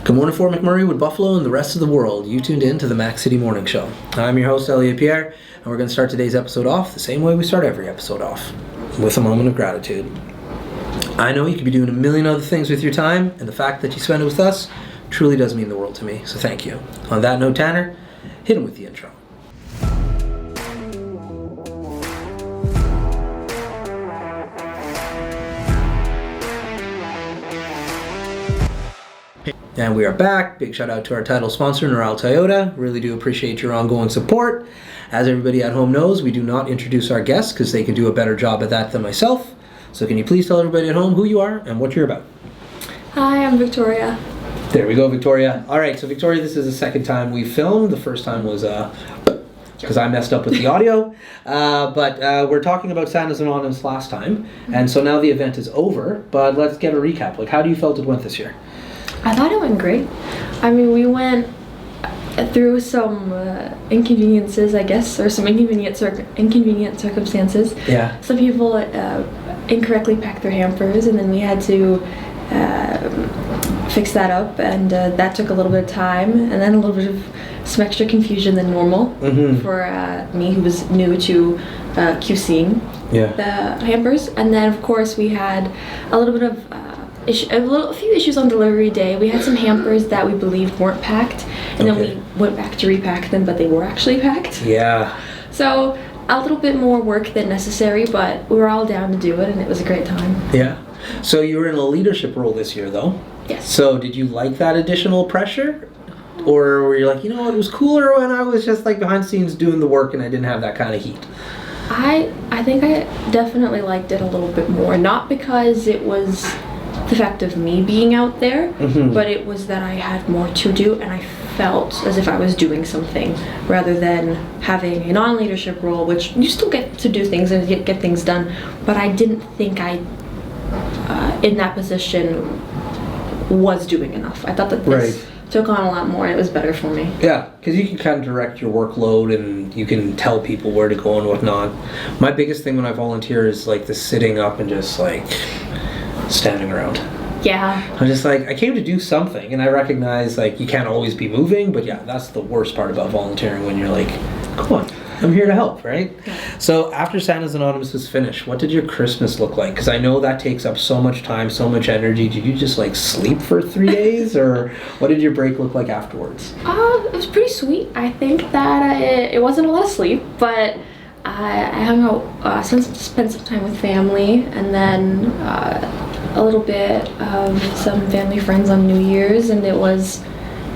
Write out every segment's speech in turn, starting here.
Good morning, Fort McMurray, with Buffalo and the rest of the world. You tuned in to the Mac City Morning Show. I'm your host, Elliot Pierre, and we're going to start today's episode off the same way we start every episode off, with a moment of gratitude. I know you could be doing a million other things with your time, and the fact that you spend it with us truly does mean the world to me, so thank you. On that note, Tanner, hit him with the intro. And we are back. Big shout out to our title sponsor, Neural Toyota. Really do appreciate your ongoing support. As everybody at home knows, we do not introduce our guests because they can do a better job at that than myself. So can you please tell everybody at home who you are and what you're about? Hi, I'm Victoria. There we go, Victoria. All right, so Victoria, this is the second time we filmed. The first time was because I messed up with the audio. But we're talking about Santa's Anonymous last time. And so now the event is over. But let's get a recap. Like, how do you felt it went this year? I thought it went great. I mean, we went through some inconveniences, I guess, or some inconvenient circumstances. Yeah. Some people incorrectly packed their hampers, and then we had to fix that up, and that took a little bit of time, and then a little bit of some extra confusion than normal for me, who was new to QCing the hampers. And then, of course, we had a little bit of a few issues on delivery day. We had some hampers that we believed weren't packed, and then we went back to repack them, but they were actually packed. Yeah. So a little bit more work than necessary, but we were all down to do it, and it was a great time. Yeah. So you were in a leadership role this year, though? Yes. So did you like that additional pressure? Or were you like, you know what, it was cooler when I was just like behind the scenes doing the work and I didn't have that kind of heat? I think I definitely liked it a little bit more. Not because it was the fact of me being out there, but it was that I had more to do, and I felt as if I was doing something rather than having a non-leadership role, which you still get to do things and get things done, but I didn't think I, in that position, was doing enough. I thought that this took on a lot more, and it was better for me. Yeah, because you can kind of direct your workload and you can tell people where to go and whatnot. My biggest thing when I volunteer is like the sitting up and just like standing around. Yeah. I'm just like, I came to do something, and I recognize like you can't always be moving, but yeah, that's the worst part about volunteering, when you're like, come on, I'm here to help, right? Yeah. So after Santa's Anonymous was finished, what did your Christmas look like? Because I know that takes up so much time, so much energy. Did you just like sleep for 3 days, or what did your break look like afterwards? It was pretty sweet. I think that it wasn't a lot of sleep, but I hung out, spent some time with family, and then a little bit of some family friends on New Year's, and it was,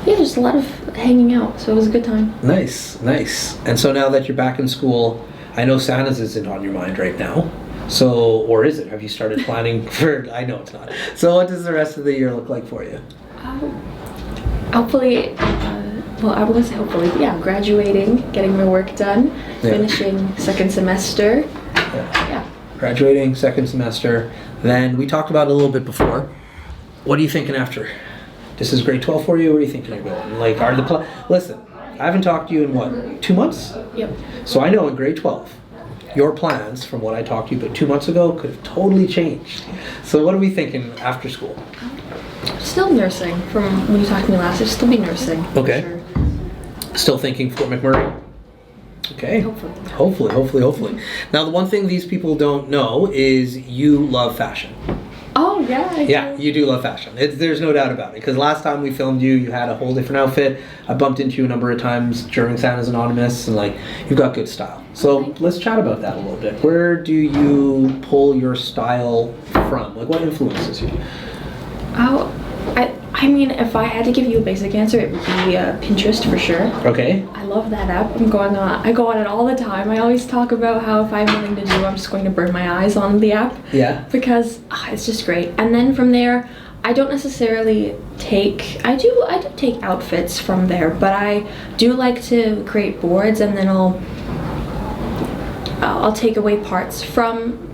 just a lot of hanging out, so it was a good time. Nice, nice. And so now that you're back in school, I know Santa's isn't on your mind right now. So, or is it? Have you started planning for, I know it's not. So what does the rest of the year look like for you? Hopefully, I was hopefully, graduating, getting my work done, finishing second semester. Yeah. Graduating, second semester. Then we talked about it a little bit before. What are you thinking after? This is grade 12 for you? Where are you thinking you're going? Like, listen, I haven't talked to you in what, 2 months? Yep. So I know in grade 12, your plans from what I talked to you about 2 months ago could have totally changed. So what are we thinking after school? Still nursing. From when you talked to me last, I'll still be nursing. Okay. Sure. Still thinking Fort McMurray? Okay. Hopefully. Now, the one thing these people don't know is you love fashion. Oh, yeah, I do. You do love fashion. There's no doubt about it. Because last time we filmed you, you had a whole different outfit. I bumped into you a number of times during Santa's Anonymous, and like, you've got good style. So let's chat about that a little bit. Where do you pull your style from? Like, what influences you? I mean, if I had to give you a basic answer, it would be Pinterest for sure. Okay. I love that app. I go on it all the time. I always talk about how if I have nothing to do, I'm just going to burn my eyes on the app. Yeah. Because it's just great. And then from there, I don't necessarily I do take outfits from there, but I do like to create boards, and then I'll take away parts from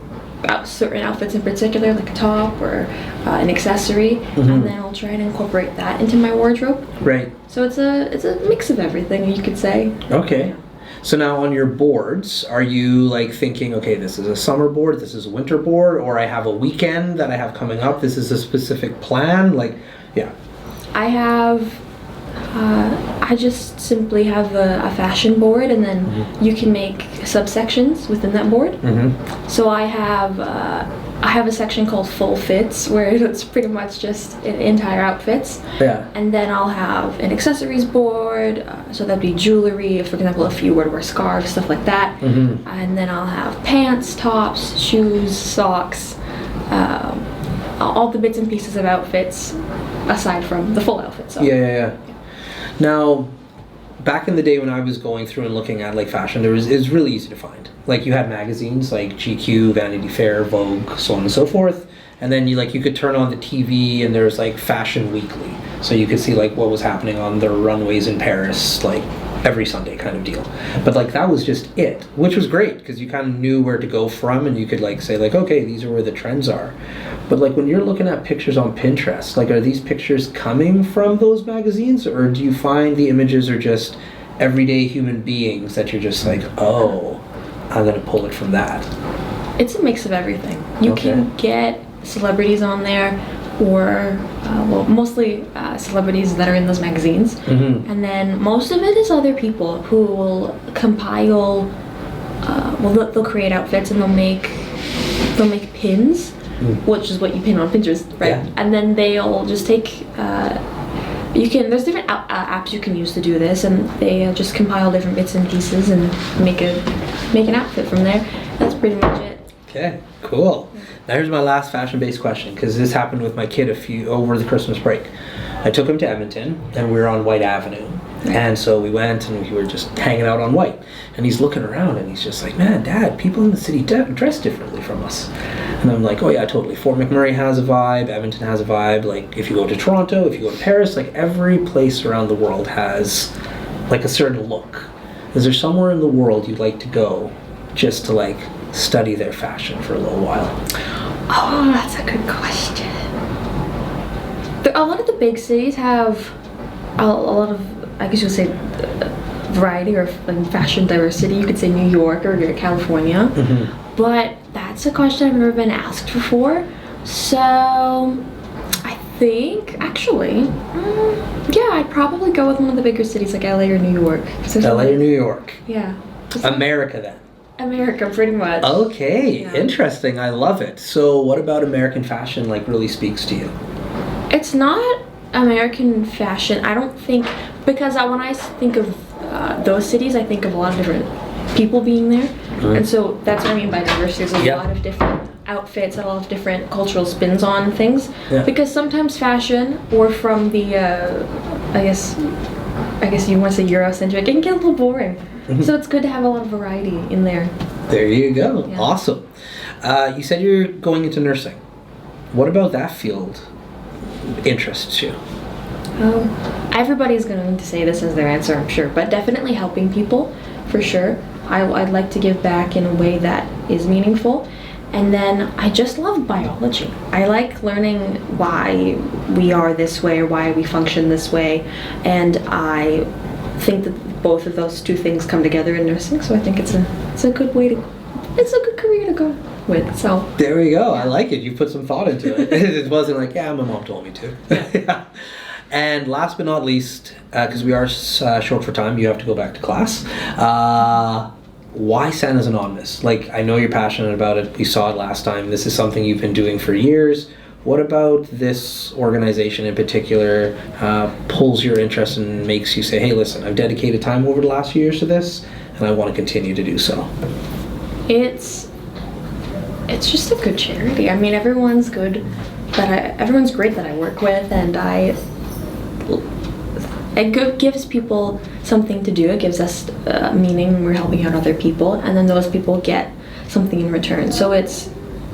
certain outfits in particular, like a top or an accessory, and then I'll try and incorporate that into my wardrobe. Right. So it's a mix of everything, you could say. Okay. So now on your boards, are you like thinking, okay, this is a summer board, this is a winter board, or I have a weekend that I have coming up, this is a specific plan? Like, yeah. I have. I just simply have a fashion board, and then you can make subsections within that board. So I have a section called full fits, where it's pretty much just entire outfits. Yeah. And then I'll have an accessories board, so that'd be jewelry, for example, if you were to wear scarves, stuff like that. And then I'll have pants, tops, shoes, socks, all the bits and pieces of outfits, aside from the full outfit. So. Yeah. Now, back in the day when I was going through and looking at like fashion, it was really easy to find. Like you had magazines like GQ, Vanity Fair, Vogue, so on and so forth. And then you could turn on the TV and there's like Fashion Weekly, so you could see like what was happening on the runways in Paris, like every Sunday kind of deal. But like that was just it, which was great because you kind of knew where to go from, and you could like say like, okay, these are where the trends are. But like when you're looking at pictures on Pinterest, like are these pictures coming from those magazines, or do you find the images are just everyday human beings that you're just like, oh, I'm gonna pull it from that? It's a mix of everything. You can get celebrities on there, or mostly celebrities that are in those magazines, and then most of it is other people who will compile. They'll create outfits and they'll make pins, which is what you pin on Pinterest, right? Yeah. And then they'll just take. There's different apps you can use to do this, and they just compile different bits and pieces and make an outfit from there. That's pretty much it. Okay, cool. Now here's my last fashion-based question, because this happened with my kid over the Christmas break. I took him to Edmonton, and we were on White Avenue. And so we went, and we were just hanging out on White. And he's looking around, and he's just like, man, Dad, people in the city dress differently from us. And I'm like, oh yeah, totally. Fort McMurray has a vibe, Edmonton has a vibe. Like, if you go to Toronto, if you go to Paris, like every place around the world has like a certain look. Is there somewhere in the world you'd like to go just to like study their fashion for a little while? Oh, that's a good question. A lot of the big cities have a lot of, I guess you would say, variety or fashion diversity. You could say New York or California. But that's a question I've never been asked before. So I think, actually, yeah, I'd probably go with one of the bigger cities like LA or New York. LA or New York? Yeah. America then? America, pretty much. Okay, yeah. Interesting. I love it. So what about American fashion like really speaks to you? It's not American fashion, I don't think, because when I think of those cities, I think of a lot of different people being there. And so that's what I mean by diversity. There's a lot of different outfits, a lot of different cultural spins on things. Because sometimes fashion, or from the, I guess you want to say Eurocentric, it can get a little boring. So it's good to have a lot of variety in there. There you go. Yeah. Awesome. You said you're going into nursing. What about that field interests you? Everybody's going to say this as their answer, I'm sure, but definitely helping people, for sure. I'd like to give back in a way that is meaningful. And then I just love biology. I like learning why we are this way or why we function this way. And I think that both of those two things come together in nursing, so I think it's a good career to go with. So there we go. Yeah. I like it. You put some thought into it. It wasn't like, yeah, my mom told me to. Yeah. And last but not least, because we are short for time, you have to go back to class. Why Santa's Anonymous? Like, I know you're passionate about it. We saw it last time. This is something you've been doing for years. What about this organization in particular pulls your interest and makes you say, hey, listen, I've dedicated time over the last few years to this, and I want to continue to do so? It's just a good charity. I mean, everyone's great that I work with, and it gives people something to do. It gives us meaning when we're helping out other people, and then those people get something in return. So I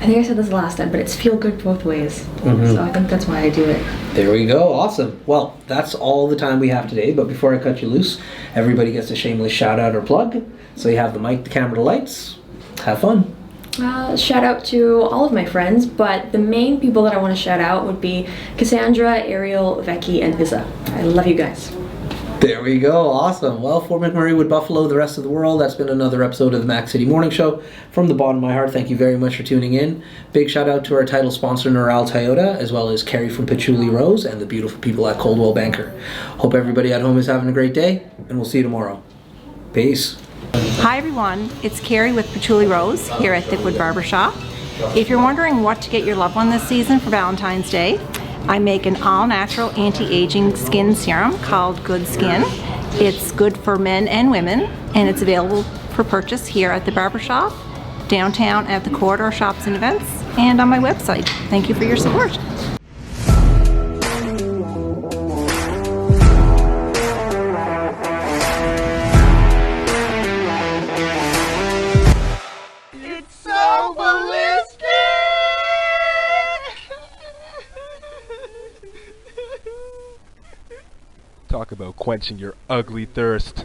think I said this last time, but it's feel good both ways. So I think that's why I do it. There we go. Awesome. Well, that's all the time we have today, but before I cut you loose, everybody gets a shameless shout out or plug. So you have the mic, the camera, the lights. Have fun. Shout out to all of my friends, but the main people that I want to shout out would be Cassandra, Ariel, Becky, and Visa. I love you guys. There we go. Awesome. Well, for McMurray with Buffalo, the rest of the world, that's been another episode of the Mac City Morning Show. From the bottom of my heart, thank you very much for tuning in. Big shout out to our title sponsor, Noral Toyota, as well as Carrie from Patchouli Rose and the beautiful people at Coldwell Banker. Hope everybody at home is having a great day, and we'll see you tomorrow. Peace. Hi everyone, it's Carrie with Patchouli Rose here at Thickwood Barbershop. If you're wondering what to get your loved one this season for Valentine's Day, I make an all-natural anti-aging skin serum called Good Skin. It's good for men and women, and it's available for purchase here at the barbershop, downtown at the Corridor Shops and Events, and on my website. Thank you for your support. It's so ballistic! Talk about quenching your ugly thirst.